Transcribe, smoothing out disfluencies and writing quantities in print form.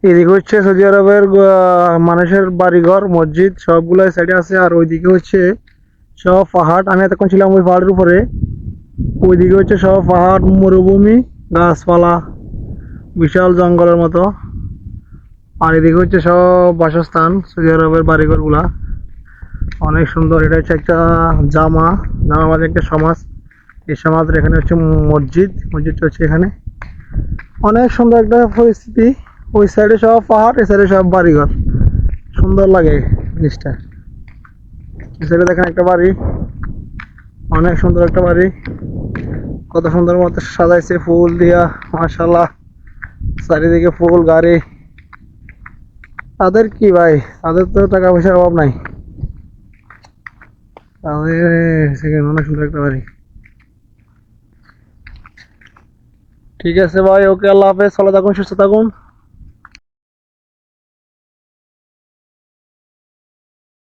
এদিকে হচ্ছে সৌদি আরবের মানুষের বাড়িঘর মসজিদ সবগুলো সাইডে আছে, আর ওইদিকে হচ্ছে সব পাহাড়। আমি এতক্ষণ ছিলাম ওই পাহাড়ের উপরে, ওইদিকে হচ্ছে সব পাহাড়, মরুভূমি, গাছপালা, বিশাল জঙ্গলের মতো। আর এদিকে হচ্ছে সব বাসস্থান সৌদি আরবের বাড়িঘরগুলা, অনেক সুন্দর। এটা হচ্ছে একটা জামা জামা মানে একটা সমাজ, এই সমাজের এখানে হচ্ছে মসজিদটা হচ্ছে এখানে। অনেক সুন্দর একটা পরিস্থিতি। ওই সাইডে সব পাহাড়, এই সাইডে সব বাড়িঘর, সুন্দর লাগে জিনিসটা। এই সাইডে দেখেন একটা বাড়ি, অনেক সুন্দর একটা বাড়ি, কত সুন্দর মতো সাজাইছে ফুল দিয়া, মাশাআল্লাহ। চারিদিকে ফুল, গাড়ি। তাদের কি ভাই, তাদের তো টাকা পয়সার অভাব নাই। অনেক সুন্দর একটা বাড়ি। ঠিক আছে ভাই, ওকে, আল্লাহ হাফেজ, ভালো থাকুন, সুস্থ থাকুন।